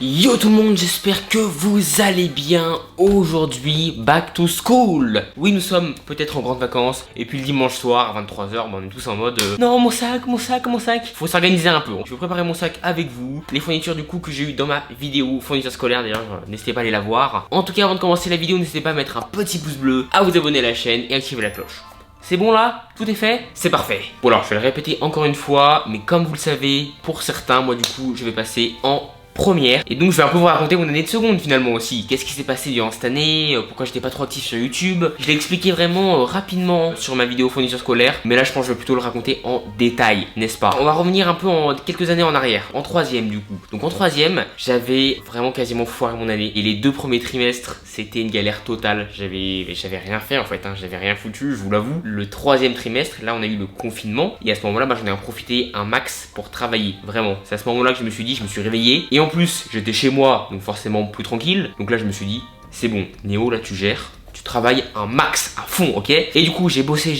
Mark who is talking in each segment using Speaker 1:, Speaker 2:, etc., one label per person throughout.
Speaker 1: Yo tout le monde, j'espère que vous allez bien. Aujourd'hui, back to school. Oui, nous sommes peut-être en grandes vacances. Et puis le dimanche soir, à 23h, on est tous en mode non, mon sac. Faut s'organiser un peu. Je vais préparer mon sac avec vous. Les fournitures du coup que j'ai eu dans ma vidéo, fournitures scolaires d'ailleurs, n'hésitez pas à aller la voir. En tout cas, avant de commencer la vidéo, n'hésitez pas à mettre un petit pouce bleu, à vous abonner à la chaîne et activer la cloche. C'est bon là? Tout est fait? C'est parfait. Bon alors, je vais le répéter encore une fois, mais comme vous le savez, pour certains, moi du coup, je vais passer en première. Et donc je vais un peu vous raconter mon année de seconde finalement aussi. Qu'est-ce qui s'est passé durant cette année, pourquoi j'étais pas trop actif sur YouTube. Je l'ai expliqué vraiment rapidement sur ma vidéo fourniture scolaire. Mais là je pense que je vais plutôt le raconter en détail, n'est-ce pas? On va revenir un peu en quelques années en arrière. En troisième du coup. Donc en troisième, j'avais vraiment quasiment foiré mon année. Et les 2 premiers trimestres, c'était une galère totale. J'avais rien fait en fait, hein. J'avais rien foutu, je vous l'avoue. Le 3e trimestre, là on a eu le confinement. Et à ce moment-là, j'en ai en profité un max pour travailler. Vraiment. C'est à ce moment-là que je me suis dit, je me suis réveillé. Et en plus, j'étais chez moi, donc forcément plus tranquille. Donc là, je me suis dit, c'est bon, Néo, là tu gères. Tu travailles un max à fond, ok? Et du coup, j'ai bossé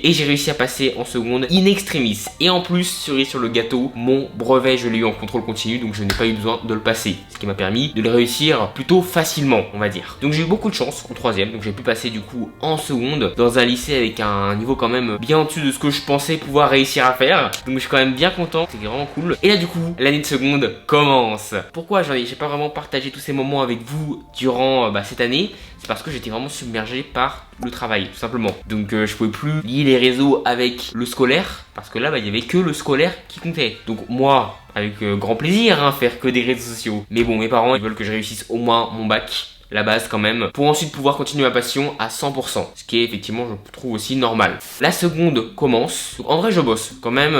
Speaker 1: et j'ai réussi à passer en seconde in extremis. Et en plus, cerise sur le gâteau, mon brevet, je l'ai eu en contrôle continu, donc je n'ai pas eu besoin de le passer. Ce qui m'a permis de le réussir plutôt facilement, on va dire. Donc j'ai eu beaucoup de chance en troisième, donc j'ai pu passer du coup en seconde dans un lycée avec un niveau quand même bien au-dessus de ce que je pensais pouvoir réussir à faire. Donc je suis quand même bien content, c'était vraiment cool. Et là du coup, l'année de seconde commence. Pourquoi j'ai pas vraiment partagé tous ces moments avec vous durant cette année? C'est parce que j'étais vraiment submergé par le travail, tout simplement. Donc je pouvais plus lier les réseaux avec le scolaire, parce que là, il y avait que le scolaire qui comptait. Donc moi, avec grand plaisir, faire que des réseaux sociaux. Mais bon, mes parents, ils veulent que je réussisse au moins mon bac. La base quand même, pour ensuite pouvoir continuer ma passion à 100%, ce qui est effectivement, je trouve aussi normal. La seconde commence, donc, en vrai je bosse quand même,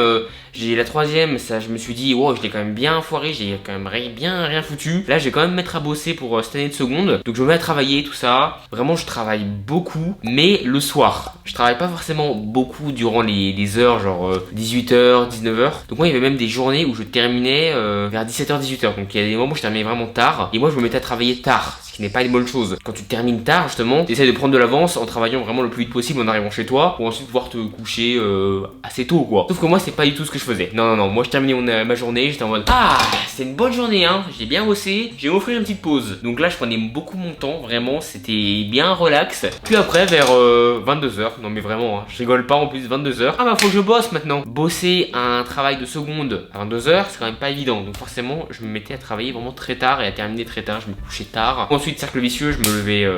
Speaker 1: j'ai la troisième, ça je me suis dit, wow, je l'ai quand même bien foiré, j'ai quand même rien foutu. Là je vais quand même me mettre à bosser pour cette année de seconde, donc je me mets à travailler, tout ça. Vraiment je travaille beaucoup, mais le soir. Je travaille pas forcément beaucoup durant les heures, genre 18h, 19h. Donc moi il y avait même des journées où je terminais vers 17h, 18h, donc il y a des moments où je terminais vraiment tard, et moi je me mettais à travailler tard. Ce qui n'est pas une bonne chose. Quand tu termines tard justement, tu essaies de prendre de l'avance en travaillant vraiment le plus vite possible en arrivant chez toi pour ensuite pouvoir te coucher assez tôt quoi. Sauf que moi c'est pas du tout ce que je faisais. Non, moi je terminais ma journée, j'étais en mode ah c'est une bonne journée hein, j'ai bien bossé, je vais m'offrir une petite pause. Donc là je prenais beaucoup mon temps, vraiment c'était bien relax. Puis après vers 22h, non mais vraiment, hein, je rigole pas en plus 22h. Ah bah faut que je bosse maintenant. Bosser un travail de seconde à 22h c'est quand même pas évident. Donc forcément je me mettais à travailler vraiment très tard et à terminer très tard, je me couchais tard. Ensuite, cercle vicieux, je me levais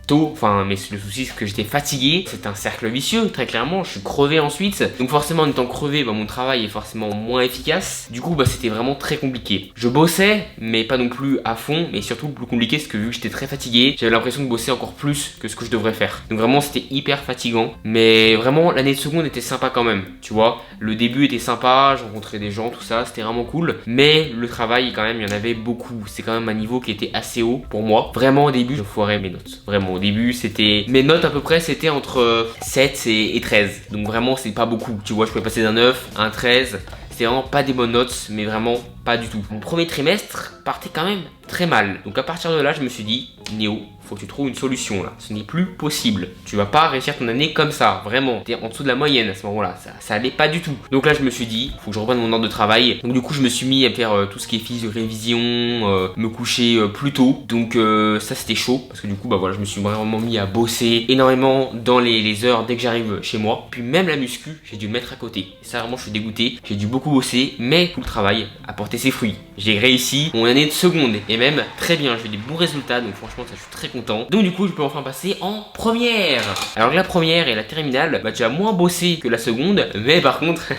Speaker 1: tôt, mais le souci c'est que j'étais fatigué, c'est un cercle vicieux, très clairement, je suis crevé ensuite, donc forcément en étant crevé, mon travail est forcément moins efficace, du coup c'était vraiment très compliqué. Je bossais, mais pas non plus à fond, mais surtout le plus compliqué c'est que vu que j'étais très fatigué, j'avais l'impression de bosser encore plus que ce que je devrais faire. Donc vraiment c'était hyper fatigant, mais vraiment l'année de seconde était sympa quand même, tu vois, le début était sympa, je rencontrais des gens, tout ça, c'était vraiment cool, mais le travail quand même, il y en avait beaucoup, c'est quand même un niveau qui était assez haut pour moi. Vraiment au début, je foirais mes notes, vraiment. Au début, c'était... Mes notes à peu près, c'était entre 7 et 13. Donc vraiment, c'est pas beaucoup. Tu vois, je pouvais passer d'un 9 à un 13. C'était vraiment pas des bonnes notes, mais vraiment pas du tout. Mon premier trimestre partait quand même très mal. Donc à partir de là, je me suis dit, Néo, faut que tu trouves une solution là. Ce n'est plus possible. Tu vas pas réussir ton année comme ça, vraiment. T'es en dessous de la moyenne à ce moment-là. Ça allait pas du tout. Donc là, je me suis dit, faut que je reprenne mon ordre de travail. Donc du coup, je me suis mis à faire tout ce qui est physio, révision, me coucher plus tôt. Donc ça, c'était chaud parce que du coup, je me suis vraiment mis à bosser énormément dans les heures dès que j'arrive chez moi. Puis même la muscu, j'ai dû le mettre à côté. Et ça, vraiment, je suis dégoûté. J'ai dû beaucoup bosser, mais tout le travail a porté ses fruits. J'ai réussi mon année de seconde et même très bien. J'ai eu des bons résultats. Donc franchement, ça, je suis très content. Donc du coup je peux enfin passer en première. Alors que la première et la terminale, tu as moins bossé que la seconde, mais par contre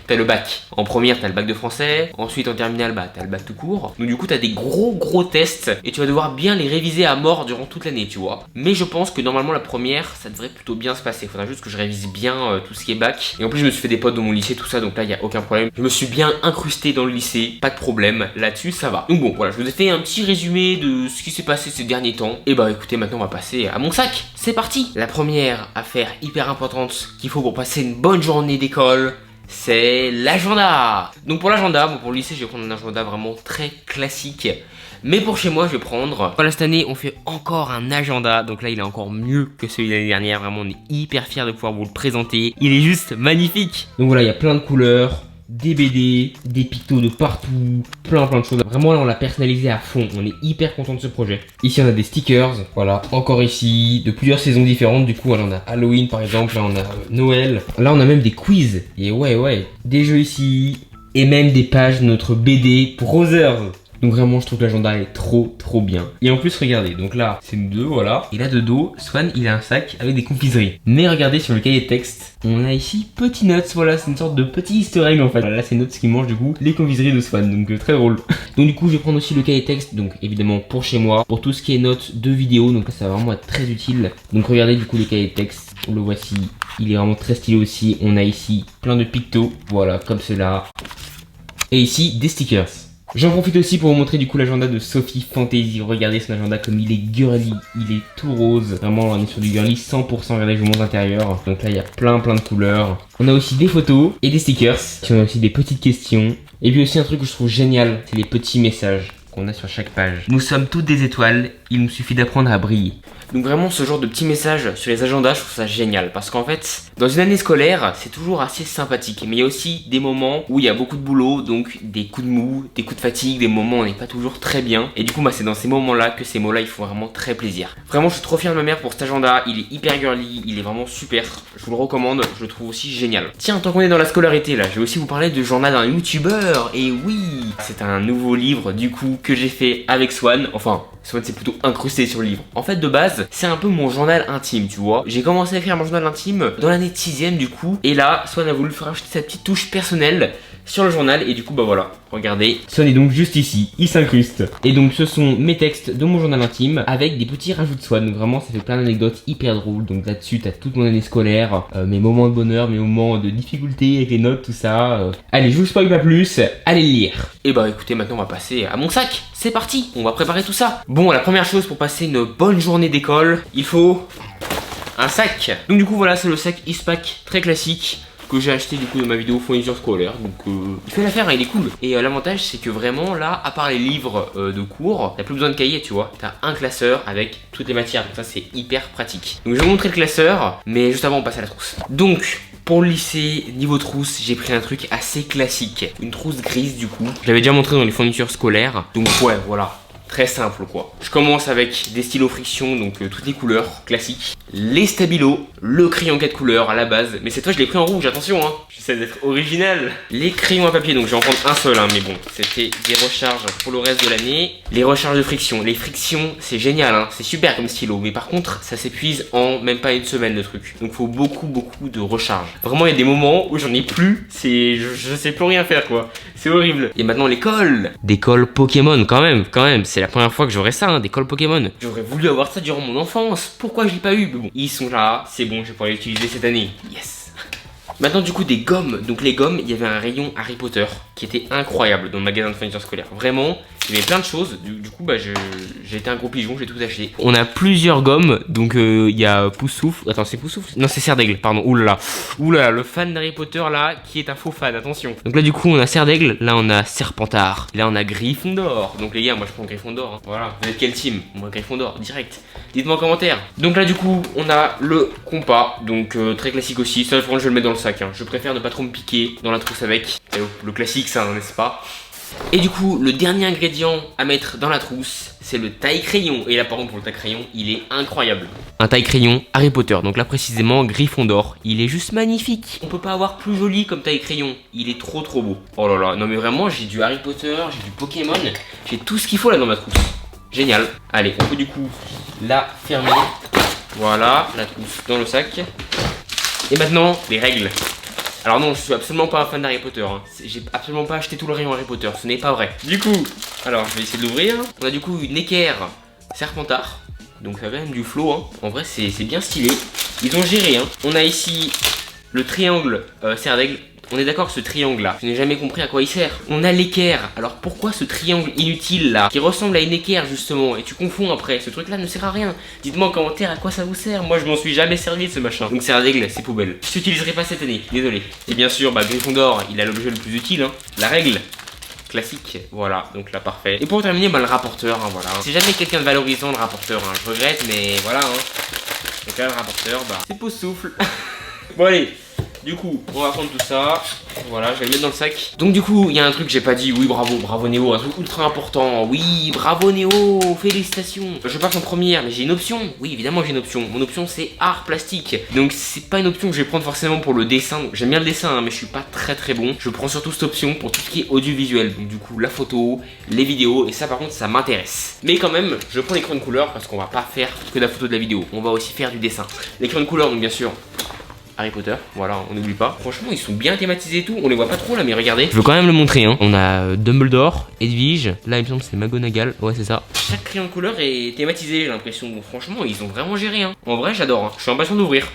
Speaker 1: t'as le bac. En première t'as le bac de français, ensuite en terminale t'as le bac tout court. Donc du coup t'as des gros tests et tu vas devoir bien les réviser à mort durant toute l'année, tu vois. Mais je pense que normalement la première ça devrait plutôt bien se passer. Faudra juste que je révise bien tout ce qui est bac. Et en plus je me suis fait des potes dans mon lycée, tout ça, donc là il y a aucun problème. Je me suis bien incrusté dans le lycée, pas de problème, là-dessus ça va. Donc bon voilà, je vous ai fait un petit résumé de ce qui s'est passé ces derniers temps. Et écoutez, maintenant on va passer à mon sac. C'est parti. La première affaire hyper importante qu'il faut pour passer une bonne journée d'école, c'est l'agenda. Donc pour l'agenda, pour le lycée, je vais prendre un agenda vraiment très classique. Mais pour chez moi, je vais prendre... Voilà, cette année, on fait encore un agenda. Donc là, il est encore mieux que celui de l'année dernière. Vraiment, on est hyper fiers de pouvoir vous le présenter. Il est juste magnifique. Donc voilà, il y a plein de couleurs. des BD, des pictos de partout, plein de choses. Vraiment là on l'a personnalisé à fond, on est hyper content de ce projet. Ici on a des stickers, voilà, encore ici, de plusieurs saisons différentes. Du coup là on a Halloween par exemple, là on a Noël. Là on a même des quiz, et ouais, des jeux ici, et même des pages de notre BD Brothers. Donc vraiment je trouve que l'agenda est trop bien. Et en plus regardez, donc là c'est nous deux, voilà. Et là de dos, Swan il a un sac avec des confiseries. Mais regardez sur le cahier de texte, on a ici Petit Nuts, voilà, c'est une sorte de petit easter egg en fait. Voilà, là c'est Nuts qui mange du coup les confiseries de Swan, donc très drôle. Donc du coup je vais prendre aussi le cahier de texte, donc évidemment pour chez moi, pour tout ce qui est notes de vidéo, donc là ça va vraiment être très utile. Donc regardez du coup le cahier de texte, le voici, il est vraiment très stylé aussi. On a ici plein de pictos, voilà, comme cela. Et ici des stickers. J'en profite aussi pour vous montrer du coup l'agenda de Sophie Fantasy. Regardez son agenda comme il est girly, il est tout rose. Vraiment on est sur du girly 100%, regardez je vous montre l'intérieur. Donc là il y a plein de couleurs. On a aussi des photos et des stickers. On a aussi des petites questions. Et puis aussi un truc que je trouve génial, c'est les petits messages qu'on a sur chaque page. Nous sommes toutes des étoiles, il nous suffit d'apprendre à briller. Donc vraiment ce genre de petits messages sur les agendas, je trouve ça génial. Parce qu'en fait, dans une année scolaire, c'est toujours assez sympathique. Mais il y a aussi des moments où il y a beaucoup de boulot, donc des coups de mou, des coups de fatigue, des moments où on n'est pas toujours très bien. Et du coup, c'est dans ces moments-là que ces mots-là, ils font vraiment très plaisir. Vraiment, je suis trop fier de ma mère pour cet agenda. Il est hyper girly, il est vraiment super. Je vous le recommande, je le trouve aussi génial. Tiens, tant qu'on est dans la scolarité là, je vais aussi vous parler du journal d'un youtubeur. Et oui, c'est un nouveau livre du coup que j'ai fait avec Swan. Enfin, Swan c'est plutôt incrusté sur le livre. En fait de base c'est un peu mon journal intime, tu vois. J'ai commencé à écrire mon journal intime dans l'année de 6ème du coup. Et là Swan a voulu faire ajouter sa petite touche personnelle sur le journal. Et du coup bah voilà, regardez, Swan est donc juste ici, il s'incruste. Et donc ce sont mes textes de mon journal intime avec des petits rajouts de Swan. Donc vraiment ça fait plein d'anecdotes hyper drôles. Donc là-dessus t'as toute mon année scolaire, mes moments de bonheur, mes moments de difficulté avec les notes, tout ça. Allez, je vous spoil pas plus, allez le lire. Et bah écoutez, maintenant on va passer à mon sac. C'est parti, on va préparer tout ça. Bon, la première chose pour passer une bonne journée d'école, il faut un sac. Donc du coup voilà, c'est le sac Eastpak très classique que j'ai acheté du coup de ma vidéo fourniture scolaire. Donc il fait l'affaire, il est cool. Et l'avantage c'est que vraiment là, à part les livres de cours, t'as plus besoin de cahier, tu vois. T'as un classeur avec toutes les matières, donc ça c'est hyper pratique. Donc je vais vous montrer le classeur, mais juste avant on passe à la trousse. Donc pour le lycée, niveau trousse, j'ai pris un truc assez classique. Une trousse grise du coup. Je l'avais déjà montré dans les fournitures scolaires. Donc ouais, voilà. Très simple quoi. Je commence avec des stylos friction, donc toutes les couleurs classiques. Les stabilos, le crayon 4 couleurs à la base. Mais cette fois je l'ai pris en rouge, attention hein. J'essaie d'être original. Les crayons à papier, donc je vais en prendre un seul hein, mais bon. C'était des recharges pour le reste de l'année. Les recharges de friction. Les frictions, c'est génial hein. C'est super comme stylo. Mais par contre, ça s'épuise en même pas une semaine le truc. Donc faut beaucoup de recharge. Vraiment il y a des moments où j'en ai plus. Je sais plus rien faire quoi. C'est horrible. Et maintenant les cols. Des cols Pokémon quand même. C'est la première fois que j'aurai ça, hein, des cols Pokémon. J'aurais voulu avoir ça durant mon enfance. Pourquoi je l'ai pas eu? Mais bon, ils sont là, c'est bon, je vais pouvoir les utiliser cette année. Yes. Maintenant du coup des gommes. Donc les gommes, il y avait un rayon Harry Potter qui était incroyable dans le magasin de fourniture scolaire. Vraiment, il y avait plein de choses. Du coup bah j'ai été un gros pigeon, j'ai tout acheté. On a plusieurs gommes. Donc il y a Poussoufle. Attends, c'est Poussoufle? Non, c'est Serre d'Aigle, pardon. Oulala, le fan d'Harry Potter là qui est un faux fan, attention. Donc là du coup on a Serre d'Aigle, là on a Serpentard, là on a Gryffondor. Donc les gars, moi je prends Gryffondor hein. Voilà, vous êtes quel team? Moi Gryffondor, direct. Dites-moi en commentaire. Donc là du coup on a le compas. Donc très classique aussi. Ça je vais le mettre dans le sac hein. Je préfère ne pas trop me piquer dans la trousse avec. Le classique ça, n'est-ce pas? Et du coup, le dernier ingrédient à mettre dans la trousse, c'est le taille-crayon. Et là, par contre, pour le taille-crayon, il est incroyable. Un taille-crayon Harry Potter, donc là précisément Gryffondor. Il est juste magnifique. On peut pas avoir plus joli comme taille-crayon. Il est trop beau. Oh là là, non mais vraiment, j'ai du Harry Potter, j'ai du Pokémon. J'ai tout ce qu'il faut là dans ma trousse. Génial. Allez, on peut du coup la fermer. Voilà, la trousse dans le sac. Et maintenant, les règles. Alors non, je suis absolument pas un fan d'Harry Potter hein. J'ai absolument pas acheté tout le rayon Harry Potter, ce n'est pas vrai. Du coup, alors je vais essayer de l'ouvrir. On a du coup une équerre Serpentard. Donc ça a quand même du flow hein. En vrai c'est bien stylé. Ils ont géré hein. On a ici le triangle Serre d'Aigle. On est d'accord que ce triangle là, je n'ai jamais compris à quoi il sert. On a l'équerre, alors pourquoi ce triangle inutile là, qui ressemble à une équerre justement, et tu confonds après, ce truc là ne sert à rien. Dites-moi en commentaire à quoi ça vous sert, moi je m'en suis jamais servi de ce machin. Donc Serre d'Aigle, c'est poubelle. Je l'utiliserai pas cette année, désolé. Et bien sûr, bah Gryffondor, il a l'objet le plus utile, hein. La règle classique, voilà, donc là parfait. Et pour terminer, bah le rapporteur, hein, voilà. C'est jamais quelqu'un de valorisant le rapporteur, hein. Je regrette, mais voilà, hein. Donc là le rapporteur, bah c'est Poussoufle. Bon allez. Du coup, on va prendre tout ça. Voilà, je vais le mettre dans le sac. Donc du coup, il y a un truc que j'ai pas dit. Oui, bravo Néo, un truc ultra important. Oui, bravo Néo, félicitations. Je passe en première, mais j'ai une option. Oui, évidemment, j'ai une option. Mon option, c'est art plastique. Donc c'est pas une option que je vais prendre forcément pour le dessin. J'aime bien le dessin, hein, mais je suis pas très bon. Je prends surtout cette option pour tout ce qui est audiovisuel. Donc du coup, la photo, les vidéos, et ça par contre, ça m'intéresse. Mais quand même, je prends l'écran de couleur parce qu'on va pas faire que de la photo de la vidéo. On va aussi faire du dessin. L'écran de couleur, donc bien sûr. Harry Potter, voilà, on n'oublie pas. Franchement, ils sont bien thématisés et tout. On les voit pas trop là, mais regardez. Je veux quand même le montrer, hein. On a Dumbledore, Edwige. Là, il me semble que c'est McGonagall. Ouais, c'est ça. Chaque crayon de couleur est thématisé, j'ai l'impression. Bon, franchement, ils ont vraiment géré, hein. En vrai, j'adore. Hein. Je suis impatient d'ouvrir.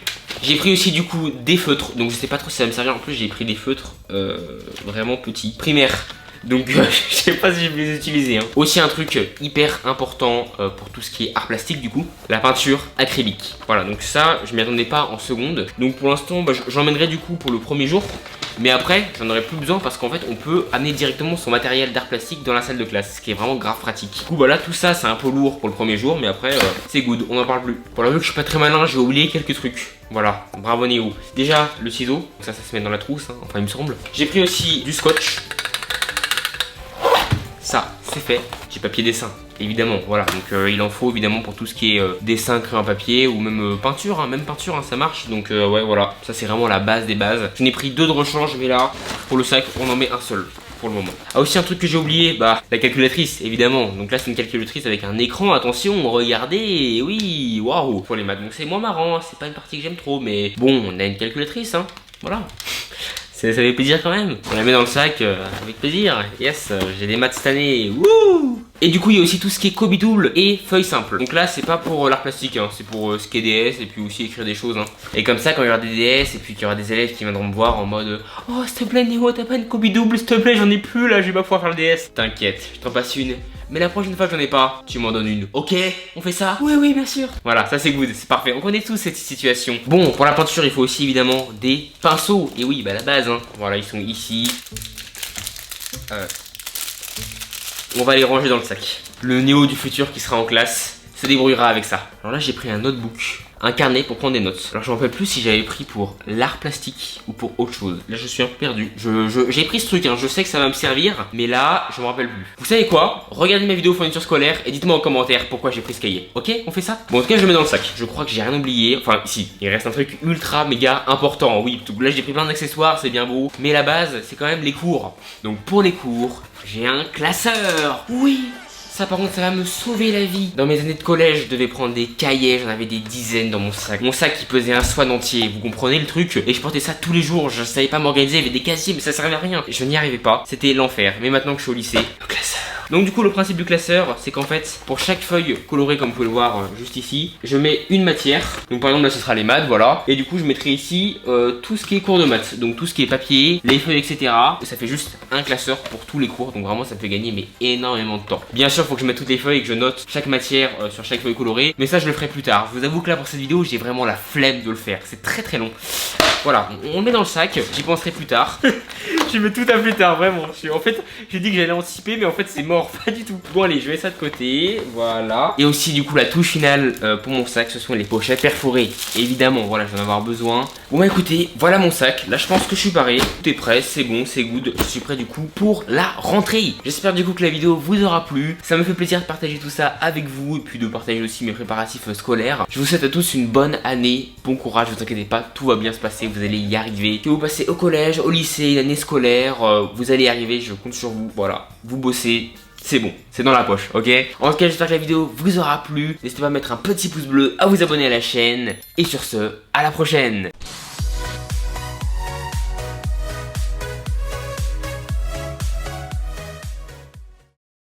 Speaker 1: J'ai pris aussi du coup des feutres. Donc, je sais pas trop si ça va me servir. En plus, j'ai pris des feutres vraiment petits. Primaires. Donc je sais pas si je vais les utiliser hein. Aussi un truc hyper important pour tout ce qui est art plastique du coup, la peinture acrylique. Voilà, donc ça je m'y attendais pas en seconde. Donc pour l'instant j'emmènerai du coup pour le premier jour. Mais après j'en aurai plus besoin parce qu'en fait on peut amener directement son matériel d'art plastique dans la salle de classe, ce qui est vraiment grave pratique. Du coup voilà, tout ça c'est un peu lourd pour le premier jour, mais après c'est good, on n'en parle plus. Voilà, vu que je suis pas très malin, j'ai oublié quelques trucs. Voilà, bravo Néo. Déjà le ciseau, ça se met dans la trousse hein, enfin il me semble. J'ai pris aussi du scotch. Ça, c'est fait. J'ai papier dessin, évidemment. Voilà, donc il en faut évidemment pour tout ce qui est dessin, crayon papier ou même peinture. Hein, même peinture, hein, ça marche. Donc ouais, voilà, ça c'est vraiment la base des bases. J'en ai pris 2 de rechange, mais là, pour le sac, on en met un seul. Pour le moment. Ah, aussi un truc que j'ai oublié, bah la calculatrice évidemment. Donc là c'est une calculatrice avec un écran, attention, regardez, oui, waouh. Pour les maths, donc c'est moins marrant, hein, c'est pas une partie que j'aime trop, mais bon, on a une calculatrice, hein, voilà. Ça fait plaisir quand même. On la met dans le sac avec plaisir. Yes, j'ai des maths cette année. Wouh! Et du coup, il y a aussi tout ce qui est Kobe-Double et feuilles simples. Donc là, c'est pas pour l'art plastique, hein, c'est pour ce qui est DS et puis aussi écrire des choses. Hein. Et comme ça, quand il y aura des DS et puis qu'il y aura des élèves qui viendront me voir en mode oh, s'il te plaît, Néo, t'as pas une Kobe-Double, s'il te plaît, j'en ai plus là, je vais pas pouvoir faire le DS. T'inquiète, je t'en passe une. Mais la prochaine fois que j'en ai pas, tu m'en donnes une. Ok, on fait ça? Oui, bien sûr. Voilà, ça c'est good, c'est parfait. On connaît tous cette situation. Bon, pour la peinture, il faut aussi évidemment des pinceaux. Et oui, bah la base, hein. Voilà, ils sont ici. On va les ranger dans le sac. Le Néo du futur qui sera en classe se débrouillera avec ça. Alors là, j'ai pris un notebook, un carnet pour prendre des notes. Alors je me rappelle plus si j'avais pris pour l'art plastique ou pour autre chose. Là je suis un peu perdu. J'ai pris ce truc, hein. Je sais que ça va me servir, mais là je me rappelle plus. Vous savez quoi? Regardez ma vidéo fourniture scolaire et dites-moi en commentaire pourquoi j'ai pris ce cahier. Ok, on fait ça? Bon, en tout cas je le mets dans le sac. Je crois que j'ai rien oublié. Enfin si, il reste un truc ultra méga important. Oui, là j'ai pris plein d'accessoires, c'est bien beau. Mais la base c'est quand même les cours. Donc pour les cours, j'ai un classeur. Oui. Ça par contre ça va me sauver la vie. Dans mes années de collège je devais prendre des cahiers, j'en avais des dizaines dans mon sac. Mon sac qui pesait un swan entier, vous comprenez le truc? Et je portais ça tous les jours, je savais pas m'organiser, il y avait des casiers mais ça servait à rien. Je n'y arrivais pas, c'était l'enfer. Mais maintenant que je suis au lycée, le classeur. Donc du coup le principe du classeur c'est qu'en fait pour chaque feuille colorée comme vous pouvez le voir juste ici, je mets une matière. Donc par exemple là ce sera les maths, voilà. Et du coup je mettrai ici tout ce qui est cours de maths. Donc tout ce qui est papier, les feuilles etc. Et ça fait juste un classeur pour tous les cours. Donc vraiment ça me fait gagner mais énormément de temps. Bien sûr faut que je mette toutes les feuilles et que je note chaque matière sur chaque feuille colorée. Mais ça je le ferai plus tard. Je vous avoue que là pour cette vidéo j'ai vraiment la flemme de le faire. C'est très long. Voilà, on le met dans le sac, j'y penserai plus tard. Je mets tout à plus tard, vraiment. En fait, j'ai dit que j'allais anticiper, mais en fait, c'est mort, pas du tout. Bon, allez, je mets ça de côté, voilà. Et aussi, du coup, la touche finale pour mon sac, ce sont les pochettes perforées. Évidemment, voilà, je vais en avoir besoin. Bon, bah écoutez, voilà mon sac. Là, je pense que je suis paré. Tout est prêt, c'est bon, c'est good. Je suis prêt, du coup, pour la rentrée. J'espère, du coup, que la vidéo vous aura plu. Ça me fait plaisir de partager tout ça avec vous et puis de partager aussi mes préparatifs scolaires. Je vous souhaite à tous une bonne année. Bon courage, ne vous inquiétez pas, tout va bien se passer. Vous allez y arriver. Que vous passez au collège, au lycée, l'année scolaire, vous allez y arriver, je compte sur vous, voilà. Vous bossez, c'est bon, c'est dans la poche, ok? En tout cas, j'espère que la vidéo vous aura plu. N'hésitez pas à mettre un petit pouce bleu, à vous abonner à la chaîne. Et sur ce, à la prochaine!